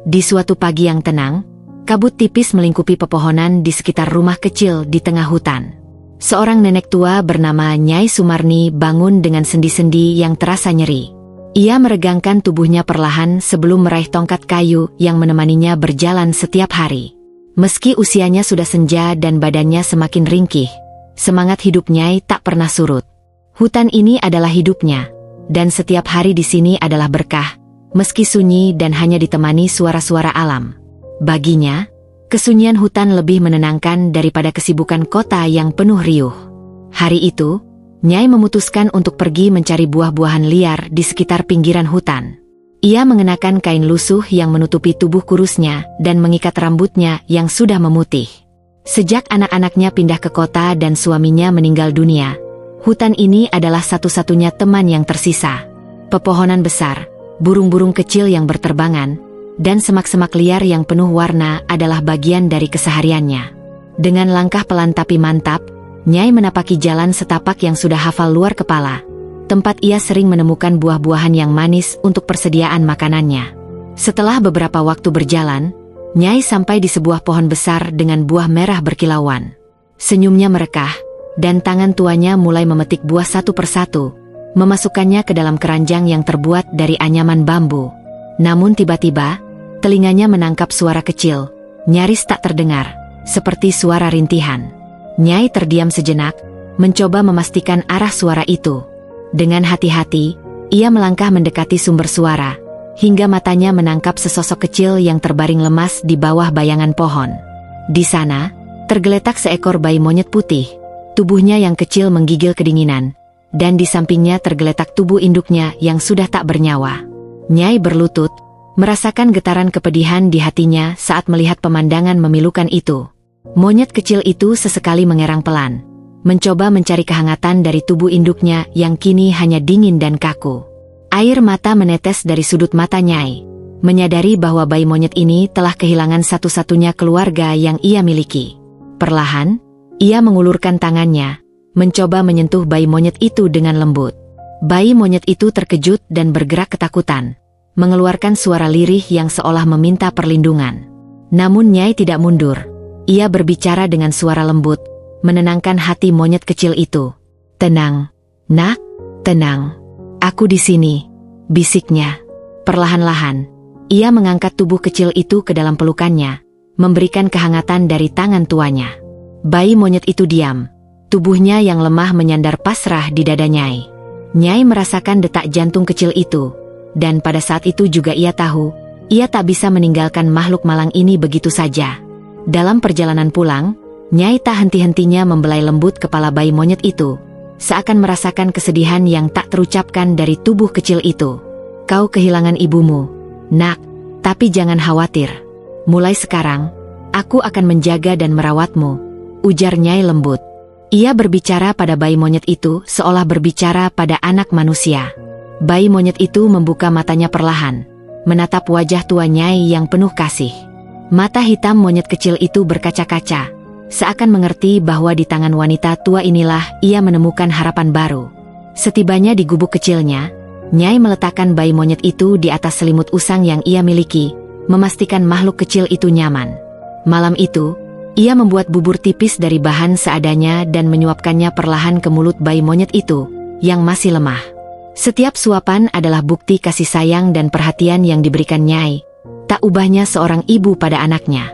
Di suatu pagi yang tenang, kabut tipis melingkupi pepohonan di sekitar rumah kecil di tengah hutan. Seorang nenek tua bernama Nyai Sumarni bangun dengan sendi-sendi yang terasa nyeri. Ia meregangkan tubuhnya perlahan sebelum meraih tongkat kayu yang menemaninya berjalan setiap hari. Meski usianya sudah senja dan badannya semakin ringkih, semangat hidup Nyai tak pernah surut. Hutan ini adalah hidupnya, dan setiap hari di sini adalah berkah, meski sunyi dan hanya ditemani suara-suara alam. Baginya, kesunyian hutan lebih menenangkan daripada kesibukan kota yang penuh riuh. Hari itu, Nyai memutuskan untuk pergi mencari buah-buahan liar di sekitar pinggiran hutan. Ia mengenakan kain lusuh yang menutupi tubuh kurusnya dan mengikat rambutnya yang sudah memutih. Sejak anak-anaknya pindah ke kota dan suaminya meninggal dunia, hutan ini adalah satu-satunya teman yang tersisa. Pepohonan besar, burung-burung kecil yang berterbangan, dan semak-semak liar yang penuh warna adalah bagian dari kesehariannya. Dengan langkah pelan tapi mantap, Nyai menapaki jalan setapak yang sudah hafal luar kepala, tempat ia sering menemukan buah-buahan yang manis untuk persediaan makanannya. Setelah beberapa waktu berjalan, Nyai sampai di sebuah pohon besar dengan buah merah berkilauan. Senyumnya merekah, dan tangan tuanya mulai memetik buah satu persatu, memasukkannya ke dalam keranjang yang terbuat dari anyaman bambu. Namun tiba-tiba, telinganya menangkap suara kecil, nyaris tak terdengar, seperti suara rintihan. Nyai terdiam sejenak, mencoba memastikan arah suara itu. Dengan hati-hati, ia melangkah mendekati sumber suara, hingga matanya menangkap sesosok kecil yang terbaring lemas di bawah bayangan pohon. Di sana, tergeletak seekor bayi monyet putih, tubuhnya yang kecil menggigil kedinginan, dan di sampingnya tergeletak tubuh induknya yang sudah tak bernyawa. Nyai berlutut, merasakan getaran kepedihan di hatinya saat melihat pemandangan memilukan itu. Monyet kecil itu sesekali mengerang pelan, mencoba mencari kehangatan dari tubuh induknya yang kini hanya dingin dan kaku. Air mata menetes dari sudut mata Nyai, menyadari bahwa bayi monyet ini telah kehilangan satu-satunya keluarga yang ia miliki. Perlahan, ia mengulurkan tangannya, mencoba menyentuh bayi monyet itu dengan lembut. Bayi monyet itu terkejut dan bergerak ketakutan, mengeluarkan suara lirih yang seolah meminta perlindungan. Namun Nyai tidak mundur. Ia berbicara dengan suara lembut, menenangkan hati monyet kecil itu. "Tenang, nak, tenang. Aku di sini," bisiknya. Perlahan-lahan, ia mengangkat tubuh kecil itu ke dalam pelukannya, memberikan kehangatan dari tangan tuanya. Bayi monyet itu diam, tubuhnya yang lemah menyandar pasrah di dada Nyai. Nyai merasakan detak jantung kecil itu, dan pada saat itu juga ia tahu, ia tak bisa meninggalkan makhluk malang ini begitu saja. Dalam perjalanan pulang, Nyai tak henti-hentinya membelai lembut kepala bayi monyet itu, seakan merasakan kesedihan yang tak terucapkan dari tubuh kecil itu. "Kau kehilangan ibumu, nak, tapi jangan khawatir. Mulai sekarang, aku akan menjaga dan merawatmu," ujar Nyai lembut. Ia berbicara pada bayi monyet itu seolah berbicara pada anak manusia. Bayi monyet itu membuka matanya perlahan, menatap wajah tua Nyai yang penuh kasih. Mata hitam monyet kecil itu berkaca-kaca, seakan mengerti bahwa di tangan wanita tua inilah ia menemukan harapan baru. Setibanya di gubuk kecilnya, Nyai meletakkan bayi monyet itu di atas selimut usang yang ia miliki, memastikan makhluk kecil itu nyaman. Malam itu, ia membuat bubur tipis dari bahan seadanya dan menyuapkannya perlahan ke mulut bayi monyet itu, yang masih lemah. Setiap suapan adalah bukti kasih sayang dan perhatian yang diberikan Nyai, tak ubahnya seorang ibu pada anaknya.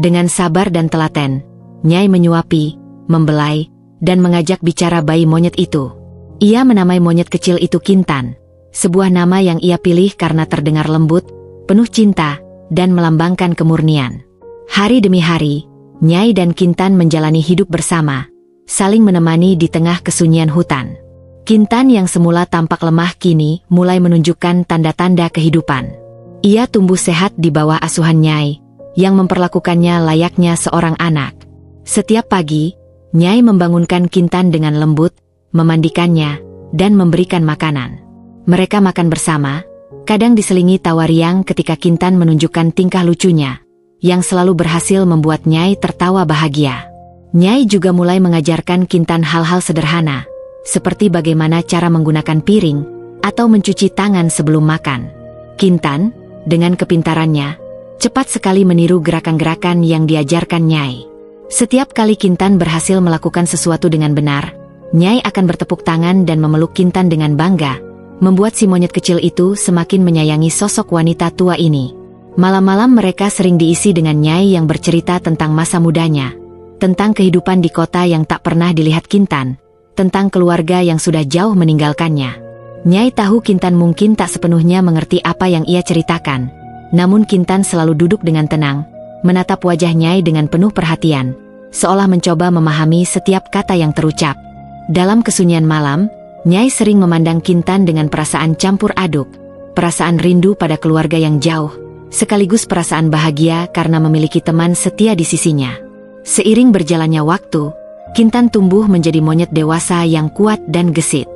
Dengan sabar dan telaten, Nyai menyuapi, membelai, dan mengajak bicara bayi monyet itu. Ia menamai monyet kecil itu Kintan, sebuah nama yang ia pilih karena terdengar lembut, penuh cinta, dan melambangkan kemurnian. Hari demi hari, Nyai dan Kintan menjalani hidup bersama, saling menemani di tengah kesunyian hutan. Kintan yang semula tampak lemah kini mulai menunjukkan tanda-tanda kehidupan. Ia tumbuh sehat di bawah asuhan Nyai, yang memperlakukannya layaknya seorang anak. Setiap pagi, Nyai membangunkan Kintan dengan lembut, memandikannya, dan memberikan makanan. Mereka makan bersama, kadang diselingi tawa riang ketika Kintan menunjukkan tingkah lucunya, yang selalu berhasil membuat Nyai tertawa bahagia. Nyai juga mulai mengajarkan Kintan hal-hal sederhana, seperti bagaimana cara menggunakan piring, atau mencuci tangan sebelum makan. Kintan, dengan kepintarannya, cepat sekali meniru gerakan-gerakan yang diajarkan Nyai. Setiap kali Kintan berhasil melakukan sesuatu dengan benar, Nyai akan bertepuk tangan dan memeluk Kintan dengan bangga, membuat si monyet kecil itu semakin menyayangi sosok wanita tua ini. Malam-malam mereka sering diisi dengan Nyai yang bercerita tentang masa mudanya, tentang kehidupan di kota yang tak pernah dilihat Kintan, tentang keluarga yang sudah jauh meninggalkannya. Nyai tahu Kintan mungkin tak sepenuhnya mengerti apa yang ia ceritakan, namun Kintan selalu duduk dengan tenang, menatap wajah Nyai dengan penuh perhatian, seolah mencoba memahami setiap kata yang terucap. Dalam kesunyian malam, Nyai sering memandang Kintan dengan perasaan campur aduk, perasaan rindu pada keluarga yang jauh, sekaligus perasaan bahagia karena memiliki teman setia di sisinya. Seiring berjalannya waktu, Kintan tumbuh menjadi monyet dewasa yang kuat dan gesit.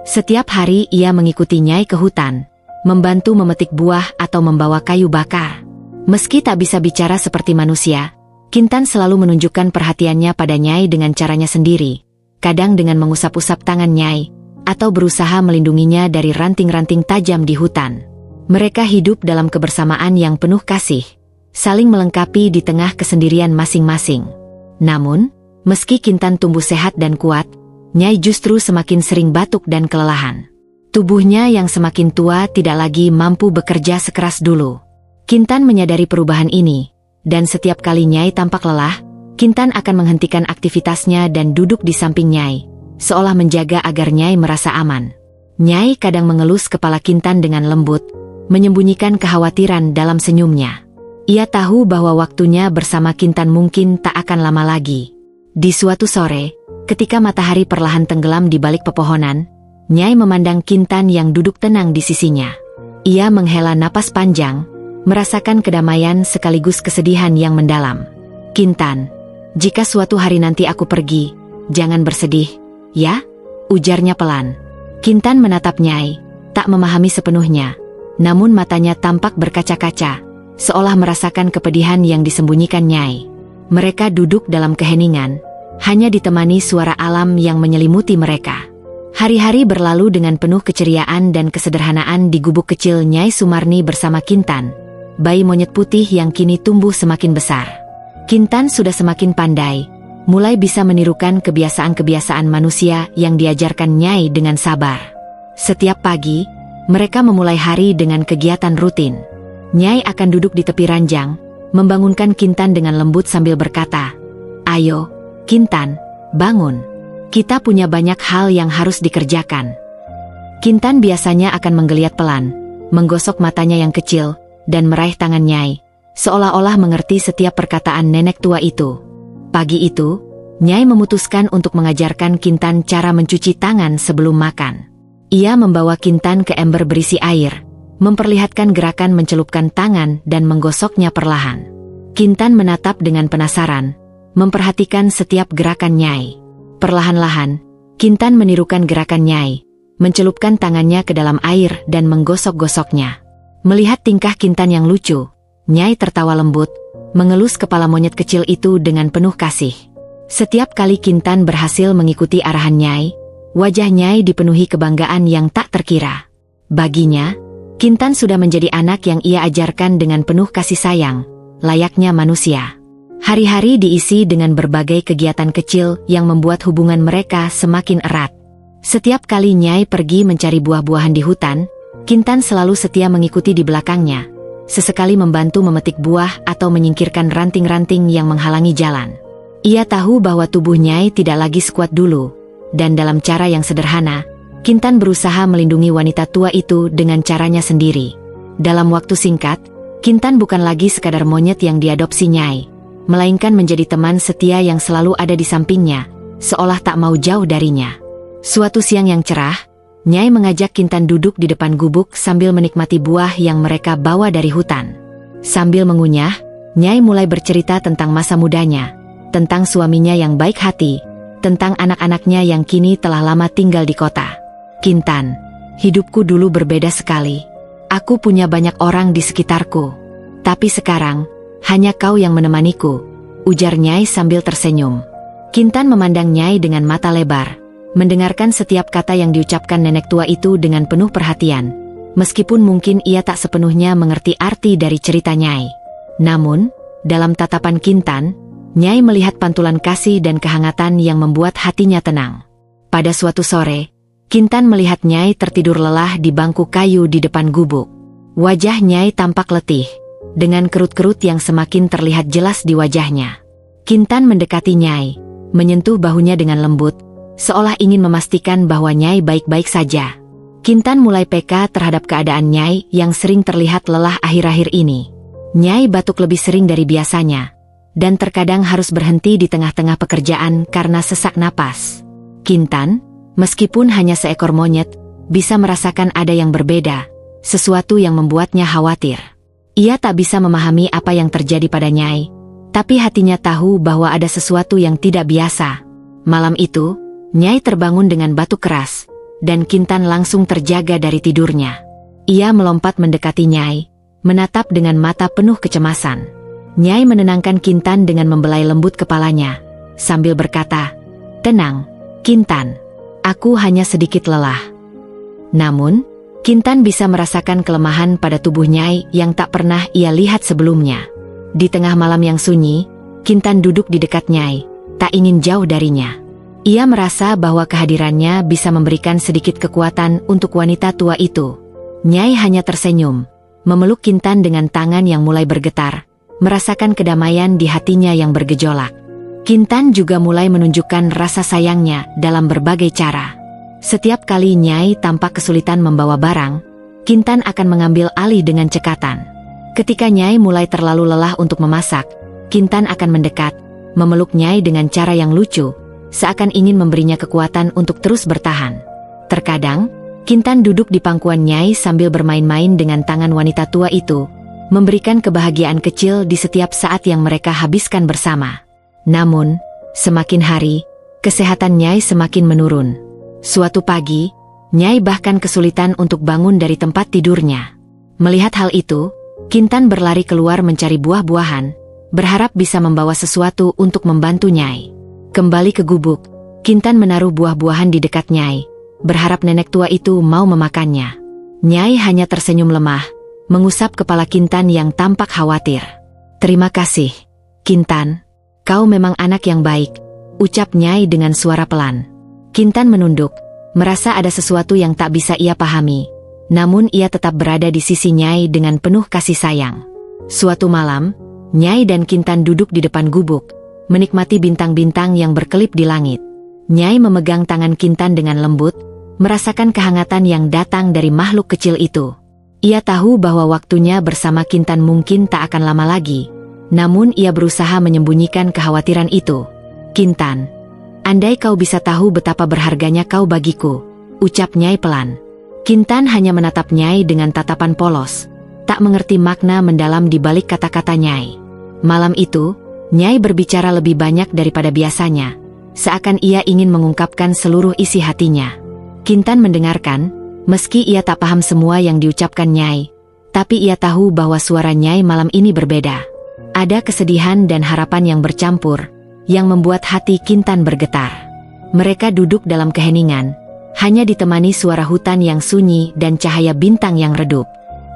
Setiap hari ia mengikuti Nyai ke hutan, membantu memetik buah atau membawa kayu bakar. Meski tak bisa bicara seperti manusia, Kintan selalu menunjukkan perhatiannya pada Nyai dengan caranya sendiri, kadang dengan mengusap-usap tangan Nyai, atau berusaha melindunginya dari ranting-ranting tajam di hutan. Mereka hidup dalam kebersamaan yang penuh kasih, saling melengkapi di tengah kesendirian masing-masing. Namun, meski Kintan tumbuh sehat dan kuat, Nyai justru semakin sering batuk dan kelelahan. Tubuhnya yang semakin tua tidak lagi mampu bekerja sekeras dulu. Kintan menyadari perubahan ini, dan setiap kali Nyai tampak lelah, Kintan akan menghentikan aktivitasnya dan duduk di samping Nyai, seolah menjaga agar Nyai merasa aman. Nyai kadang mengelus kepala Kintan dengan lembut, menyembunyikan kekhawatiran dalam senyumnya. Ia tahu bahwa waktunya bersama Kintan mungkin tak akan lama lagi. Di suatu sore, ketika matahari perlahan tenggelam di balik pepohonan, Nyai memandang Kintan yang duduk tenang di sisinya. Ia menghela napas panjang, merasakan kedamaian sekaligus kesedihan yang mendalam. "Kintan, jika suatu hari nanti aku pergi, jangan bersedih, ya?" ujarnya pelan. Kintan menatap Nyai, tak memahami sepenuhnya, namun matanya tampak berkaca-kaca, seolah merasakan kepedihan yang disembunyikan Nyai. Mereka duduk dalam keheningan, hanya ditemani suara alam yang menyelimuti mereka. Hari-hari berlalu dengan penuh keceriaan dan kesederhanaan di gubuk kecil Nyai Sumarni bersama Kintan, bayi monyet putih yang kini tumbuh semakin besar. Kintan sudah semakin pandai, mulai bisa menirukan kebiasaan-kebiasaan manusia yang diajarkan Nyai dengan sabar. Setiap pagi, mereka memulai hari dengan kegiatan rutin. Nyai akan duduk di tepi ranjang, membangunkan Kintan dengan lembut sambil berkata, "Ayo, Kintan, bangun. Kita punya banyak hal yang harus dikerjakan." Kintan biasanya akan menggeliat pelan, menggosok matanya yang kecil, dan meraih tangan Nyai, seolah-olah mengerti setiap perkataan nenek tua itu. Pagi itu, Nyai memutuskan untuk mengajarkan Kintan cara mencuci tangan sebelum makan. Ia membawa Kintan ke ember berisi air, memperlihatkan gerakan mencelupkan tangan dan menggosoknya perlahan. Kintan menatap dengan penasaran, memperhatikan setiap gerakan Nyai. Perlahan-lahan, Kintan menirukan gerakan Nyai, mencelupkan tangannya ke dalam air dan menggosok-gosoknya. Melihat tingkah Kintan yang lucu, Nyai tertawa lembut, mengelus kepala monyet kecil itu dengan penuh kasih. Setiap kali Kintan berhasil mengikuti arahan Nyai, wajah Nyai dipenuhi kebanggaan yang tak terkira. Baginya, Kintan sudah menjadi anak yang ia ajarkan dengan penuh kasih sayang, layaknya manusia. Hari-hari diisi dengan berbagai kegiatan kecil yang membuat hubungan mereka semakin erat. Setiap kali Nyai pergi mencari buah-buahan di hutan, Kintan selalu setia mengikuti di belakangnya, sesekali membantu memetik buah atau menyingkirkan ranting-ranting yang menghalangi jalan. Ia tahu bahwa tubuh Nyai tidak lagi sekuat dulu, dan dalam cara yang sederhana, Kintan berusaha melindungi wanita tua itu dengan caranya sendiri. Dalam waktu singkat, Kintan bukan lagi sekadar monyet yang diadopsi Nyai, melainkan menjadi teman setia yang selalu ada di sampingnya, seolah tak mau jauh darinya. Suatu siang yang cerah, Nyai mengajak Kintan duduk di depan gubuk sambil menikmati buah yang mereka bawa dari hutan. Sambil mengunyah, Nyai mulai bercerita tentang masa mudanya, tentang suaminya yang baik hati, tentang anak-anaknya yang kini telah lama tinggal di kota. "Kintan, hidupku dulu berbeda sekali. Aku punya banyak orang di sekitarku. Tapi sekarang, hanya kau yang menemaniku," ujar Nyai sambil tersenyum. Kintan memandang Nyai dengan mata lebar, mendengarkan setiap kata yang diucapkan nenek tua itu dengan penuh perhatian, meskipun mungkin ia tak sepenuhnya mengerti arti dari cerita Nyai. Namun, dalam tatapan Kintan, Nyai melihat pantulan kasih dan kehangatan yang membuat hatinya tenang. Pada suatu sore, Kintan melihat Nyai tertidur lelah di bangku kayu di depan gubuk. Wajah Nyai tampak letih, dengan kerut-kerut yang semakin terlihat jelas di wajahnya. Kintan mendekati Nyai, menyentuh bahunya dengan lembut, seolah ingin memastikan bahwa Nyai baik-baik saja. Kintan mulai peka terhadap keadaan Nyai yang sering terlihat lelah akhir-akhir ini. Nyai batuk lebih sering dari biasanya, dan terkadang harus berhenti di tengah-tengah pekerjaan karena sesak napas. Kintan, meskipun hanya seekor monyet, bisa merasakan ada yang berbeda, sesuatu yang membuatnya khawatir. Ia tak bisa memahami apa yang terjadi pada Nyai, tapi hatinya tahu bahwa ada sesuatu yang tidak biasa. Malam itu, Nyai terbangun dengan batuk keras, dan Kintan langsung terjaga dari tidurnya. Ia melompat mendekati Nyai, menatap dengan mata penuh kecemasan. Nyai menenangkan Kintan dengan membelai lembut kepalanya, sambil berkata, "Tenang, Kintan. Aku hanya sedikit lelah." Namun, Kintan bisa merasakan kelemahan pada tubuh Nyai yang tak pernah ia lihat sebelumnya. Di tengah malam yang sunyi, Kintan duduk di dekat Nyai, tak ingin jauh darinya. Ia merasa bahwa kehadirannya bisa memberikan sedikit kekuatan untuk wanita tua itu. Nyai hanya tersenyum, memeluk Kintan dengan tangan yang mulai bergetar, merasakan kedamaian di hatinya yang bergejolak. Kintan juga mulai menunjukkan rasa sayangnya dalam berbagai cara. Setiap kali Nyai tampak kesulitan membawa barang, Kintan akan mengambil alih dengan cekatan. Ketika Nyai mulai terlalu lelah untuk memasak, Kintan akan mendekat, memeluk Nyai dengan cara yang lucu, seakan ingin memberinya kekuatan untuk terus bertahan. Terkadang, Kintan duduk di pangkuan Nyai sambil bermain-main dengan tangan wanita tua itu, memberikan kebahagiaan kecil di setiap saat yang mereka habiskan bersama. Namun, semakin hari, kesehatan Nyai semakin menurun. Suatu pagi, Nyai bahkan kesulitan untuk bangun dari tempat tidurnya. Melihat hal itu, Kintan berlari keluar mencari buah-buahan, berharap bisa membawa sesuatu untuk membantu Nyai. Kembali ke gubuk, Kintan menaruh buah-buahan di dekat Nyai, berharap nenek tua itu mau memakannya. Nyai hanya tersenyum lemah, mengusap kepala Kintan yang tampak khawatir. "Terima kasih, Kintan. Kau memang anak yang baik," ucap Nyai dengan suara pelan. Kintan menunduk, merasa ada sesuatu yang tak bisa ia pahami. Namun ia tetap berada di sisi Nyai dengan penuh kasih sayang. Suatu malam, Nyai dan Kintan duduk di depan gubuk, menikmati bintang-bintang yang berkelip di langit. Nyai memegang tangan Kintan dengan lembut, merasakan kehangatan yang datang dari makhluk kecil itu. Ia tahu bahwa waktunya bersama Kintan mungkin tak akan lama lagi, namun ia berusaha menyembunyikan kekhawatiran itu. "Kintan, andai kau bisa tahu betapa berharganya kau bagiku," ucap Nyai pelan. Kintan hanya menatap Nyai dengan tatapan polos, tak mengerti makna mendalam di balik kata-kata Nyai. Malam itu, Nyai berbicara lebih banyak daripada biasanya, seakan ia ingin mengungkapkan seluruh isi hatinya. Kintan mendengarkan, meski ia tak paham semua yang diucapkan Nyai, tapi ia tahu bahwa suara Nyai malam ini berbeda. Ada kesedihan dan harapan yang bercampur, yang membuat hati Kintan bergetar. Mereka duduk dalam keheningan, hanya ditemani suara hutan yang sunyi dan cahaya bintang yang redup.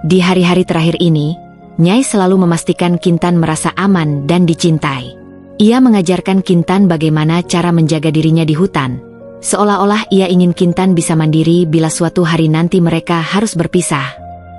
Di hari-hari terakhir ini, Nyai selalu memastikan Kintan merasa aman dan dicintai. Ia mengajarkan Kintan bagaimana cara menjaga dirinya di hutan, seolah-olah ia ingin Kintan bisa mandiri bila suatu hari nanti mereka harus berpisah.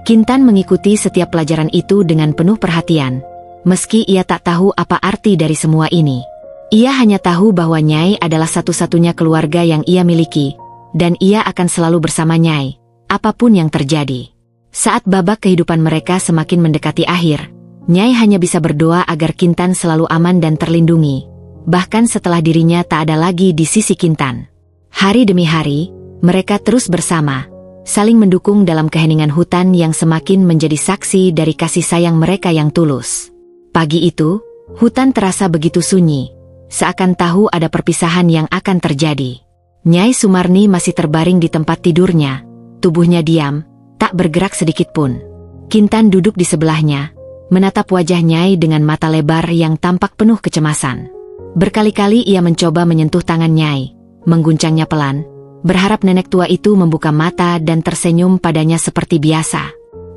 Kintan mengikuti setiap pelajaran itu dengan penuh perhatian, meski ia tak tahu apa arti dari semua ini. Ia hanya tahu bahwa Nyai adalah satu-satunya keluarga yang ia miliki, dan ia akan selalu bersama Nyai, apapun yang terjadi. Saat babak kehidupan mereka semakin mendekati akhir, Nyai hanya bisa berdoa agar Kintan selalu aman dan terlindungi, bahkan setelah dirinya tak ada lagi di sisi Kintan. Hari demi hari, mereka terus bersama, saling mendukung dalam keheningan hutan yang semakin menjadi saksi dari kasih sayang mereka yang tulus. Pagi itu, hutan terasa begitu sunyi, seakan tahu ada perpisahan yang akan terjadi. Nyai Sumarni masih terbaring di tempat tidurnya, tubuhnya diam, tak bergerak sedikit pun. Kintan duduk di sebelahnya, menatap wajah Nyai dengan mata lebar yang tampak penuh kecemasan. Berkali-kali ia mencoba menyentuh tangan Nyai, mengguncangnya pelan, berharap nenek tua itu membuka mata dan tersenyum padanya seperti biasa.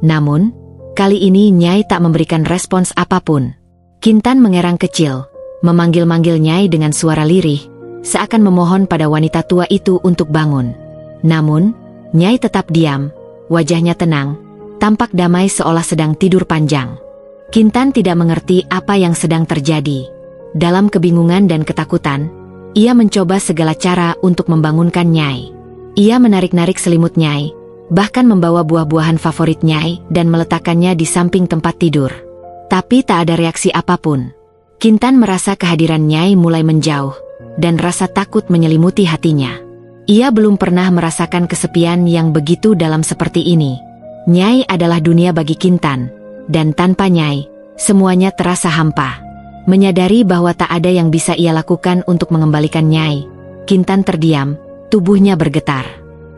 Namun, Kali ini Nyai tak memberikan respons apapun. Kintan mengerang kecil, memanggil-manggil Nyai dengan suara lirih, seakan memohon pada wanita tua itu untuk bangun. Namun, Nyai tetap diam, wajahnya tenang, tampak damai seolah sedang tidur panjang. Kintan tidak mengerti apa yang sedang terjadi. Dalam kebingungan dan ketakutan, ia mencoba segala cara untuk membangunkan Nyai. Ia menarik-narik selimut Nyai, bahkan membawa buah-buahan favorit Nyai dan meletakkannya di samping tempat tidur. Tapi tak ada reaksi apapun. Kintan merasa kehadiran Nyai mulai menjauh, dan rasa takut menyelimuti hatinya. Ia belum pernah merasakan kesepian yang begitu dalam seperti ini. Nyai adalah dunia bagi Kintan, dan tanpa Nyai, semuanya terasa hampa. Menyadari bahwa tak ada yang bisa ia lakukan untuk mengembalikan Nyai, Kintan terdiam, tubuhnya bergetar.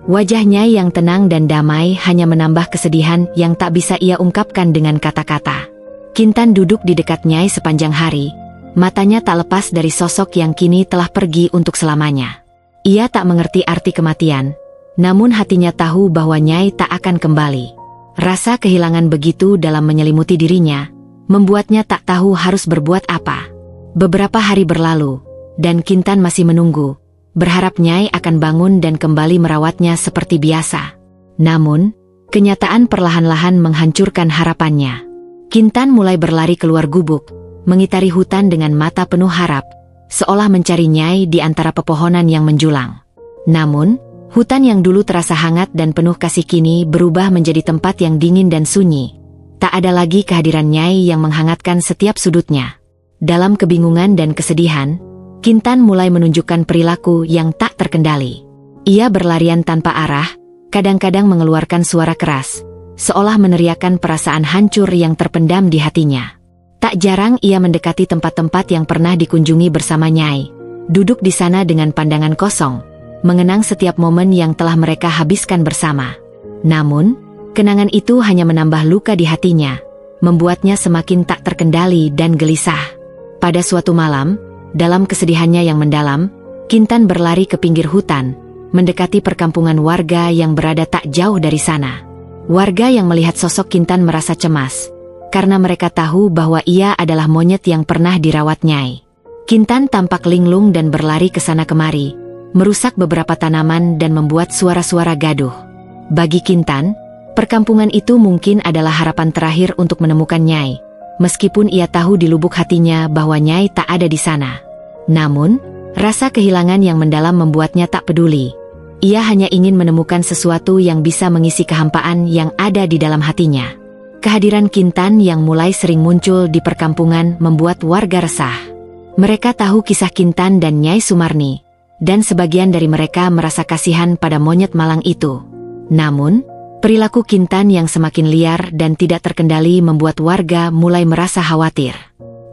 Wajah Nyai yang tenang dan damai hanya menambah kesedihan yang tak bisa ia ungkapkan dengan kata-kata. Kintan duduk di dekat Nyai sepanjang hari, matanya tak lepas dari sosok yang kini telah pergi untuk selamanya. Ia tak mengerti arti kematian, namun hatinya tahu bahwa Nyai tak akan kembali. Rasa kehilangan begitu dalam menyelimuti dirinya, membuatnya tak tahu harus berbuat apa. Beberapa hari berlalu, dan Kintan masih menunggu, berharap Nyai akan bangun dan kembali merawatnya seperti biasa. Namun, kenyataan perlahan-lahan menghancurkan harapannya. Kintan mulai berlari keluar gubuk, mengitari hutan dengan mata penuh harap, seolah mencari Nyai di antara pepohonan yang menjulang. Namun, hutan yang dulu terasa hangat dan penuh kasih kini berubah menjadi tempat yang dingin dan sunyi. Tak ada lagi kehadiran Nyai yang menghangatkan setiap sudutnya. Dalam kebingungan dan kesedihan, Kintan mulai menunjukkan perilaku yang tak terkendali. Ia berlarian tanpa arah, kadang-kadang mengeluarkan suara keras, seolah meneriakkan perasaan hancur yang terpendam di hatinya. Tak jarang ia mendekati tempat-tempat yang pernah dikunjungi bersama Nyai, duduk di sana dengan pandangan kosong, mengenang setiap momen yang telah mereka habiskan bersama. Namun, kenangan itu hanya menambah luka di hatinya, membuatnya semakin tak terkendali dan gelisah. Pada suatu malam, dalam kesedihannya yang mendalam, Kintan berlari ke pinggir hutan, mendekati perkampungan warga yang berada tak jauh dari sana. Warga yang melihat sosok Kintan merasa cemas, karena mereka tahu bahwa ia adalah monyet yang pernah dirawat Nyai. Kintan tampak linglung dan berlari ke sana kemari, merusak beberapa tanaman dan membuat suara-suara gaduh. Bagi Kintan, perkampungan itu mungkin adalah harapan terakhir untuk menemukan Nyai, meskipun ia tahu di lubuk hatinya bahwa Nyai tak ada di sana. Namun, rasa kehilangan yang mendalam membuatnya tak peduli. Ia hanya ingin menemukan sesuatu yang bisa mengisi kehampaan yang ada di dalam hatinya. Kehadiran Kintan yang mulai sering muncul di perkampungan membuat warga resah. Mereka tahu kisah Kintan dan Nyai Sumarni, dan sebagian dari mereka merasa kasihan pada monyet malang itu. Namun, perilaku Kintan yang semakin liar dan tidak terkendali membuat warga mulai merasa khawatir.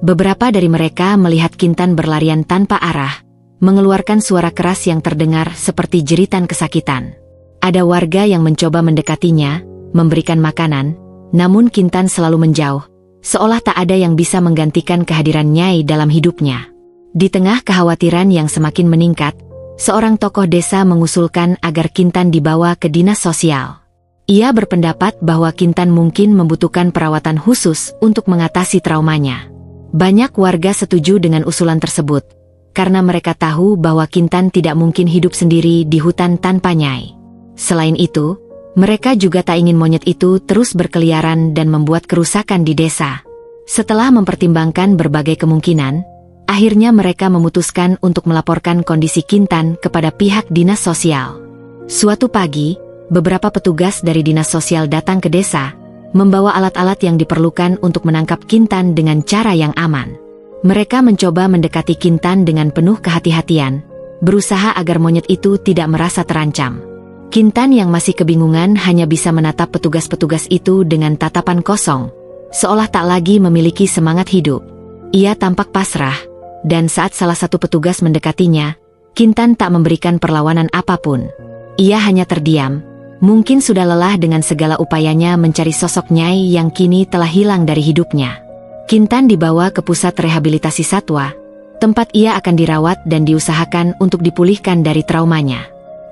Beberapa dari mereka melihat Kintan berlarian tanpa arah, mengeluarkan suara keras yang terdengar seperti jeritan kesakitan. Ada warga yang mencoba mendekatinya, memberikan makanan, namun Kintan selalu menjauh, seolah tak ada yang bisa menggantikan kehadiran Nyai dalam hidupnya. Di tengah kekhawatiran yang semakin meningkat, seorang tokoh desa mengusulkan agar Kintan dibawa ke dinas sosial. Ia berpendapat bahwa Kintan mungkin membutuhkan perawatan khusus untuk mengatasi traumanya. Banyak warga setuju dengan usulan tersebut, karena mereka tahu bahwa Kintan tidak mungkin hidup sendiri di hutan tanpa Nyai. Selain itu, mereka juga tak ingin monyet itu terus berkeliaran dan membuat kerusakan di desa. Setelah mempertimbangkan berbagai kemungkinan, akhirnya mereka memutuskan untuk melaporkan kondisi Kintan kepada pihak dinas sosial. Suatu pagi, beberapa petugas dari dinas sosial datang ke desa, membawa alat-alat yang diperlukan untuk menangkap Kintan dengan cara yang aman. Mereka mencoba mendekati Kintan dengan penuh kehati-hatian, berusaha agar monyet itu tidak merasa terancam. Kintan yang masih kebingungan hanya bisa menatap petugas-petugas itu dengan tatapan kosong, seolah tak lagi memiliki semangat hidup. Ia tampak pasrah, dan saat salah satu petugas mendekatinya, Kintan tak memberikan perlawanan apapun. Ia hanya terdiam, mungkin sudah lelah dengan segala upayanya mencari sosok Nyai yang kini telah hilang dari hidupnya. Kintan dibawa ke pusat rehabilitasi satwa, tempat ia akan dirawat dan diusahakan untuk dipulihkan dari traumanya.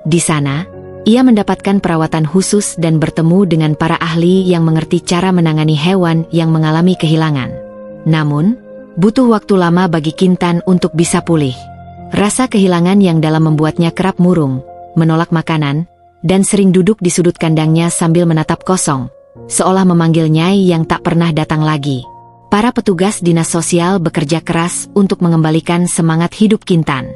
Di sana, Ia mendapatkan perawatan khusus dan bertemu dengan para ahli yang mengerti cara menangani hewan yang mengalami kehilangan. Namun, butuh waktu lama bagi Kintan untuk bisa pulih. Rasa kehilangan yang dalam membuatnya kerap murung, menolak makanan, dan sering duduk di sudut kandangnya sambil menatap kosong, seolah memanggil Nyai yang tak pernah datang lagi. Para petugas dinas sosial bekerja keras untuk mengembalikan semangat hidup Kintan.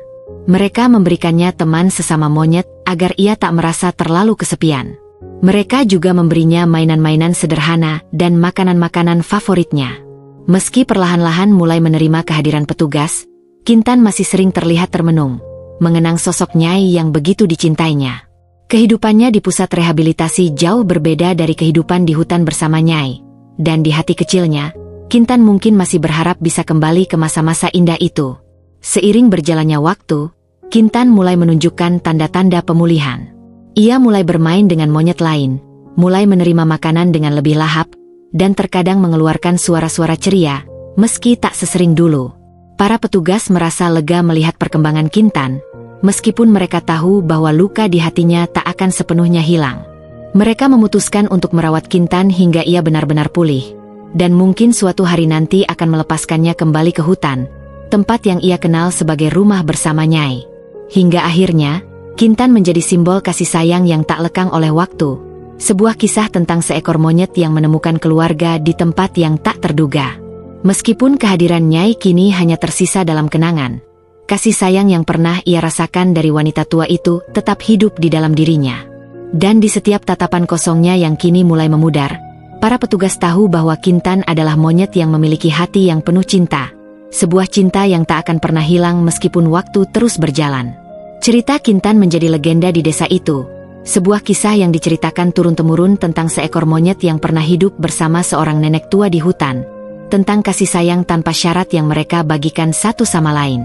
Mereka memberikannya teman sesama monyet agar ia tak merasa terlalu kesepian. Mereka juga memberinya mainan-mainan sederhana dan makanan-makanan favoritnya. Meski perlahan-lahan mulai menerima kehadiran petugas, Kintan masih sering terlihat termenung, mengenang sosok Nyai yang begitu dicintainya. Kehidupannya di pusat rehabilitasi jauh berbeda dari kehidupan di hutan bersama Nyai. Dan di hati kecilnya, Kintan mungkin masih berharap bisa kembali ke masa-masa indah itu. Seiring berjalannya waktu, Kintan mulai menunjukkan tanda-tanda pemulihan. Ia mulai bermain dengan monyet lain, mulai menerima makanan dengan lebih lahap, dan terkadang mengeluarkan suara-suara ceria, meski tak sesering dulu. Para petugas merasa lega melihat perkembangan Kintan, meskipun mereka tahu bahwa luka di hatinya tak akan sepenuhnya hilang. Mereka memutuskan untuk merawat Kintan hingga ia benar-benar pulih, dan mungkin suatu hari nanti akan melepaskannya kembali ke hutan, tempat yang ia kenal sebagai rumah bersama Nyai. Hingga akhirnya, Kintan menjadi simbol kasih sayang yang tak lekang oleh waktu. Sebuah kisah tentang seekor monyet yang menemukan keluarga di tempat yang tak terduga. Meskipun kehadiran Nyai kini hanya tersisa dalam kenangan, kasih sayang yang pernah ia rasakan dari wanita tua itu tetap hidup di dalam dirinya. Dan di setiap tatapan kosongnya yang kini mulai memudar, para petugas tahu bahwa Kintan adalah monyet yang memiliki hati yang penuh cinta. Sebuah cinta yang tak akan pernah hilang meskipun waktu terus berjalan. Cerita Kintan menjadi legenda di desa itu. Sebuah kisah yang diceritakan turun-temurun tentang seekor monyet yang pernah hidup bersama seorang nenek tua di hutan. Tentang kasih sayang tanpa syarat yang mereka bagikan satu sama lain.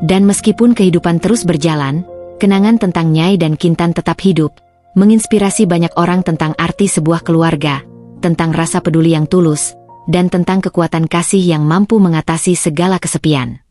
Dan meskipun kehidupan terus berjalan, kenangan tentang Nyai dan Kintan tetap hidup, menginspirasi banyak orang tentang arti sebuah keluarga, tentang rasa peduli yang tulus, dan tentang kekuatan kasih yang mampu mengatasi segala kesepian.